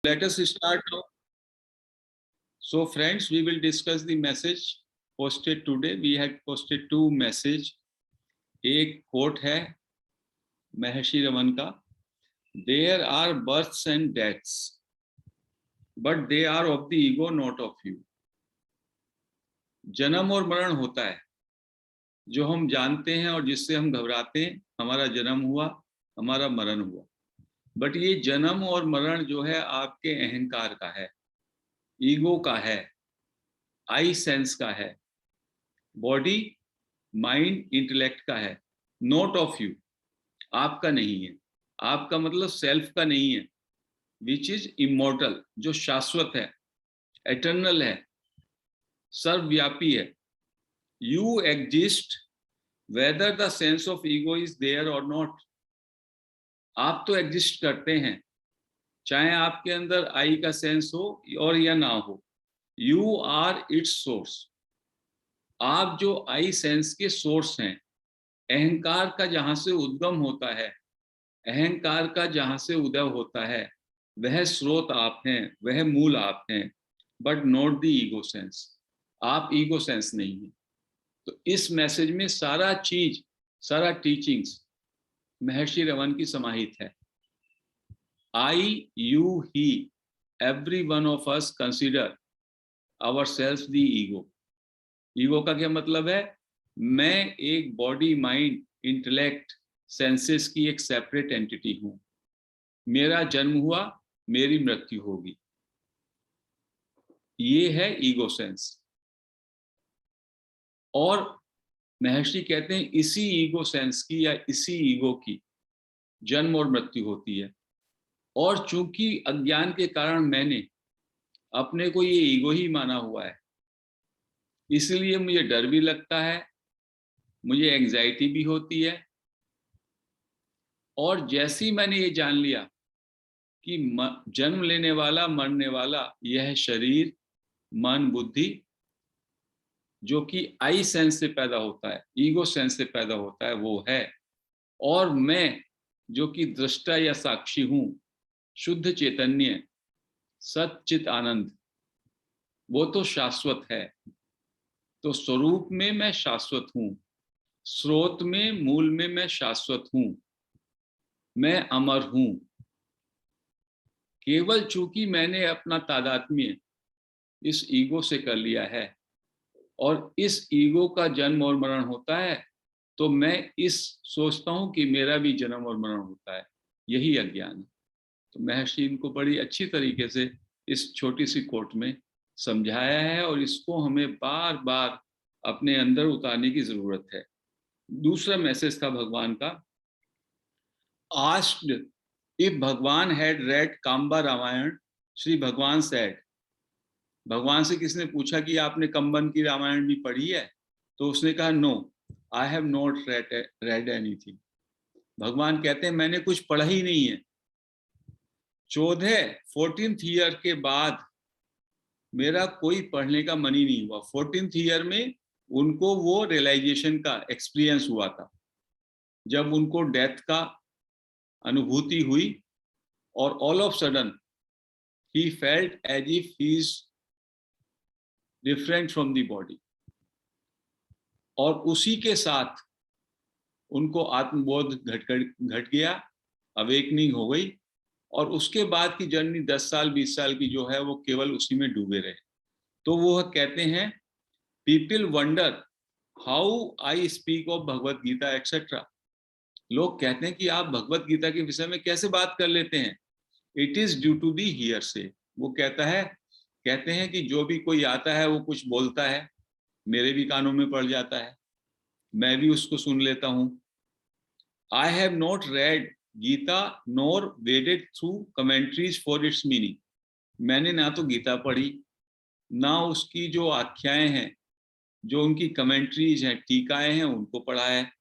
Let us start now. So friends, we will discuss the message posted today. We had posted two message. एक quote है महर्षि रमन का, There are births and deaths, but they are of the ego, not of you. जन्म और मरण होता है, जो हम जानते हैं और जिससे हम घबराते हैं. हमारा जन्म हुआ, हमारा मरण हुआ, बट ये जन्म और मरण जो है आपके अहंकार का है, ईगो का है, आई सेंस का है, बॉडी माइंड इंटेलेक्ट का है, नॉट ऑफ यू. आपका नहीं है. आपका मतलब सेल्फ का नहीं है, विच इज इमॉर्टल, जो शाश्वत है, एटर्नल है, सर्वव्यापी है. You exist whether the sense of ego is there और नॉट. आप तो एग्जिस्ट करते हैं, चाहे आपके अंदर आई का सेंस हो और या ना हो. You are its source. आप जो आई सेंस के सोर्स हैं, अहंकार का जहां से उद्गम होता है, अहंकार का जहां से उदय होता है, वह स्रोत आप हैं, वह मूल आप हैं, but not the ego sense. आप ईगो सेंस नहीं है. तो इस मैसेज में सारा चीज, सारा टीचिंग्स महर्षि रमन की समाहित है. I, you, he, every one of us consider our self the ego. Ego का क्या मतलब है? मैं एक बॉडी माइंड इंटेलेक्ट सेंसेस की एक सेपरेट एंटिटी हूं. मेरा जन्म हुआ, मेरी मृत्यु होगी. ये है ईगो सेंस. और महर्षि कहते हैं इसी ईगो सेंस की या इसी ईगो की जन्म और मृत्यु होती है. और चूंकि अज्ञान के कारण मैंने अपने को ये ईगो ही माना हुआ है, इसलिए मुझे डर भी लगता है, मुझे एंजाइटी भी होती है. और जैसे ही मैंने ये जान लिया कि जन्म लेने वाला, मरने वाला यह शरीर, मन, बुद्धि, जो कि आई सेंस से पैदा होता है, ईगो सेंस से पैदा होता है, वो है. और मैं जो कि दृष्टा या साक्षी हूं, शुद्ध चैतन्य, सच्चित आनंद, वो तो शाश्वत है. तो स्वरूप में मैं शाश्वत हूं, स्रोत में, मूल में मैं शाश्वत हूं, मैं अमर हूं. केवल चूंकि मैंने अपना तादात्म्य इस ईगो से कर लिया है और इस ईगो का जन्म और मरण होता है, तो मैं इस सोचता हूं कि मेरा भी जन्म और मरण होता है. यही अज्ञान है. तो महर्षि इनको बड़ी अच्छी तरीके से इस छोटी सी कोट में समझाया है और इसको हमें बार बार अपने अंदर उतारने की जरूरत है. दूसरा मैसेज था भगवान का, आस्क्ड इफ भगवान हैड रेड काम्बा रामायण, श्री भगवान सेड. भगवान से किसने पूछा कि आपने कंबन की रामायण भी पढ़ी है? तो उसने कहा no, I have not read anything. भगवान कहते हैं मैंने कुछ पढ़ा ही नहीं है. 14th ईयर के बाद मेरा कोई पढ़ने का मन ही नहीं हुआ. 14th ईयर में उनको वो रियलाइजेशन का एक्सपीरियंस हुआ था, जब उनको डेथ का अनुभूति हुई और all of sudden he felt as if he is different from the body. और उसी के साथ उनको आत्मबोध घट गया, अवेकनिंग हो गई. और उसके बाद की जर्नी 10 साल 20 साल की जो है वो केवल उसी में डूबे रहे. तो वो कहते हैं people wonder how I speak of Bhagavad Gita etcetera. लोग कहते हैं कि आप भगवत गीता के विषय में कैसे बात कर लेते हैं. It is due to the hearsay. वो कहते हैं कि जो भी कोई आता है वो कुछ बोलता है, मेरे भी कानों में पड़ जाता है, मैं भी उसको सुन लेता हूं. I have not read Gita nor waded through commentaries for its meaning. मैंने ना तो गीता पढ़ी, ना उसकी जो आख्याएं हैं, जो उनकी कमेंट्रीज हैं, टीकाएं हैं, उनको पढ़ा है.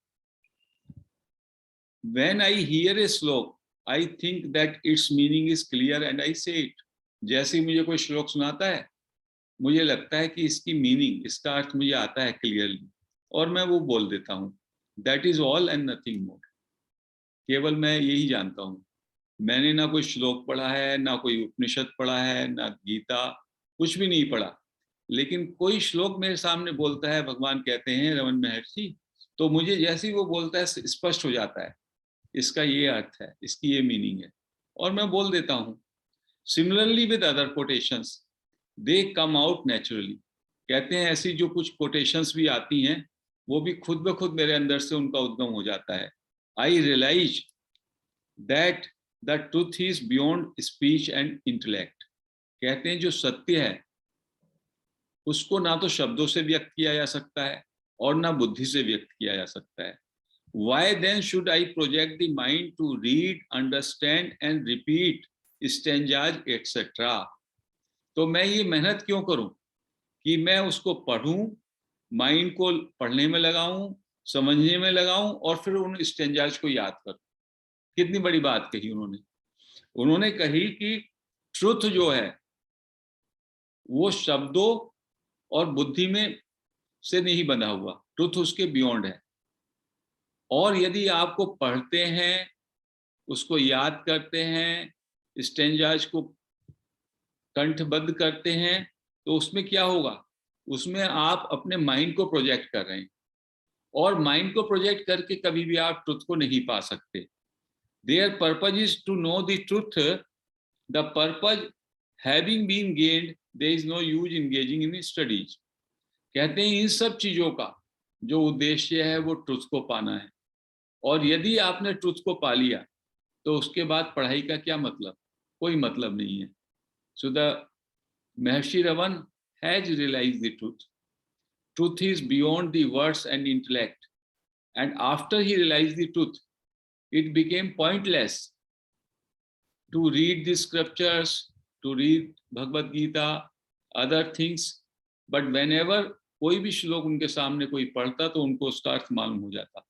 When I hear a श्लोक, I think that its meaning is clear and I say it. जैसे मुझे कोई श्लोक सुनाता है, मुझे लगता है कि इसकी मीनिंग, इसका अर्थ मुझे आता है क्लियरली, और मैं वो बोल देता हूँ. That is all and nothing more. केवल मैं यही जानता हूँ. मैंने ना कोई श्लोक पढ़ा है, ना कोई उपनिषद पढ़ा है, ना गीता, कुछ भी नहीं पढ़ा, लेकिन कोई श्लोक मेरे सामने बोलता है, भगवान कहते हैं रमन महर्षि, तो मुझे जैसे ही वो बोलता है स्पष्ट हो जाता है, इसका ये अर्थ है, इसकी ये मीनिंग है, और मैं बोल देता हूँ। Similarly with other quotations, they come out naturally. कहते हैं ऐसी जो कुछ कोटेशंस भी आती हैं, वो भी खुद ब खुद मेरे अंदर से उनका उद्गम हो जाता है। I realise that the truth is beyond speech and intellect. कहते हैं जो सत्य है उसको ना तो शब्दों से व्यक्त किया जा सकता है और ना बुद्धि से व्यक्त किया जा सकता है। Why then should I project the mind to read, understand and repeat stanzas etc? तो मैं ये मेहनत क्यों करूं कि मैं उसको पढूं, माइंड को पढ़ने में लगाऊं, समझने में लगाऊं और फिर उन स्टेंजाज को याद करूं। कितनी बड़ी बात कही उन्होंने। उन्होंने कही कि ट्रुथ जो है वो शब्दों और बुद्धि में से नहीं बंधा हुआ, ट्रुथ उसके बियॉन्ड है। और यदि आपको पढ़ते हैं, उसको याद करते हैं, स्टेंजाज को कंठबद्ध करते हैं, तो उसमें क्या होगा, उसमें आप अपने माइंड को प्रोजेक्ट कर रहे हैं, और माइंड को प्रोजेक्ट करके कभी भी आप ट्रुथ को नहीं पा सकते। Their purpose is to know the truth, the purpose having been gained, there is no use engaging in studies. कहते हैं इन सब चीजों का जो उद्देश्य है वो ट्रुथ को पाना है, और यदि आपने ट्रुथ को पा लिया तो उसके बाद पढ़ाई का क्या मतलब, कोई मतलब नहीं है। So the Maharshi Raman has realised the truth, truth is beyond the words and intellect, and after he realized the truth it became pointless to read the scriptures, to read Bhagavad Gita, other things, but whenever कोई भी श्लोक उनके सामने कोई पढ़ता तो उनको उसका अर्थ मालूम हो जाता।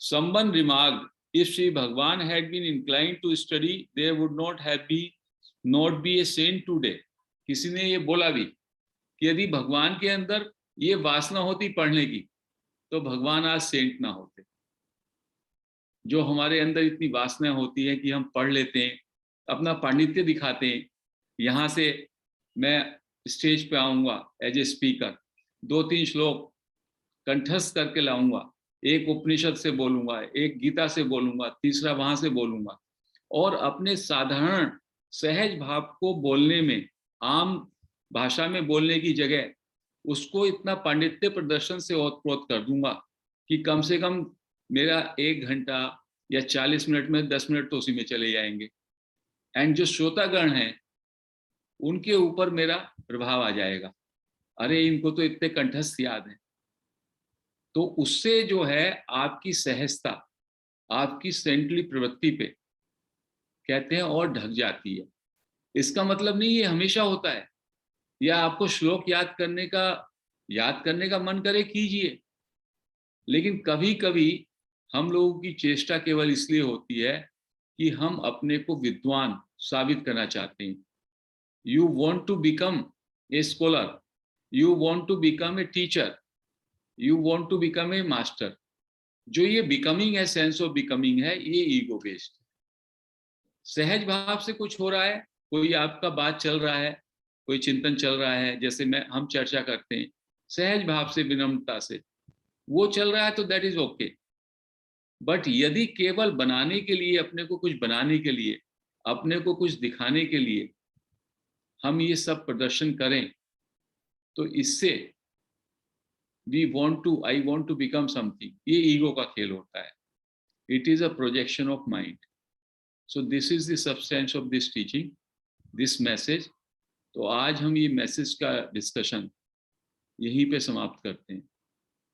Someone remarked, if Sri Bhagwan had been inclined to study, there would not be a saint today. किसी ने ये बोला भी कि यदि भगवान के अंदर ये वासना होती पढ़ने की तो भगवान आज सेंट ना होते। जो हमारे अंदर इतनी वासना होती है कि हम पढ़ लेते हैं, अपना पांडित्य दिखाते हैं, यहाँ से मैं स्टेज पे आऊंगा एज ए स्पीकर, 2-3 श्लोक कंठस्थ करके लाऊंगा, एक उपनिषद से बोलूंगा, एक गीता से बोलूंगा, तीसरा वहां से बोलूंगा, और अपने साधारण सहज भाव को बोलने में, आम भाषा में बोलने की जगह उसको इतना पांडित्य प्रदर्शन से ओतप्रोत कर दूंगा कि कम से कम मेरा 1 घंटा या 40 मिनट में 10 मिनट तो उसी में चले जाएंगे, एंड जो श्रोतागण हैं उनके ऊपर मेरा प्रभाव आ जाएगा, अरे इनको तो इतने कंठस्थ याद है। तो उससे जो है आपकी सहजता, आपकी सेंटली प्रवृत्ति पे कहते हैं और ढक जाती है। इसका मतलब नहीं ये हमेशा होता है, या आपको श्लोक याद करने का मन करे कीजिए, लेकिन कभी कभी हम लोगों की चेष्टा केवल इसलिए होती है कि हम अपने को विद्वान साबित करना चाहते हैं। You want to become a scholar, you want to become a teacher, you want to become a master. जो ये बिकमिंग है, सेंस ऑफ बिकमिंग है, ये ईगो बेस्ड। सहज भाव से कुछ हो रहा है, कोई आपका बात चल रहा है, कोई चिंतन चल रहा है, जैसे हम चर्चा करते हैं सहज भाव से, विनम्रता से, वो चल रहा है तो दैट इज ओके। बट यदि केवल बनाने के लिए, अपने को कुछ बनाने के लिए, अपने को कुछ दिखाने के लिए हम ये सब प्रदर्शन करें, तो इससे I want to become something, ये ईगो का खेल होता है। It is a projection of mind. So this is the substance of this teaching, this message. तो आज हम ये मैसेज का डिस्कशन यहीं पे समाप्त करते हैं।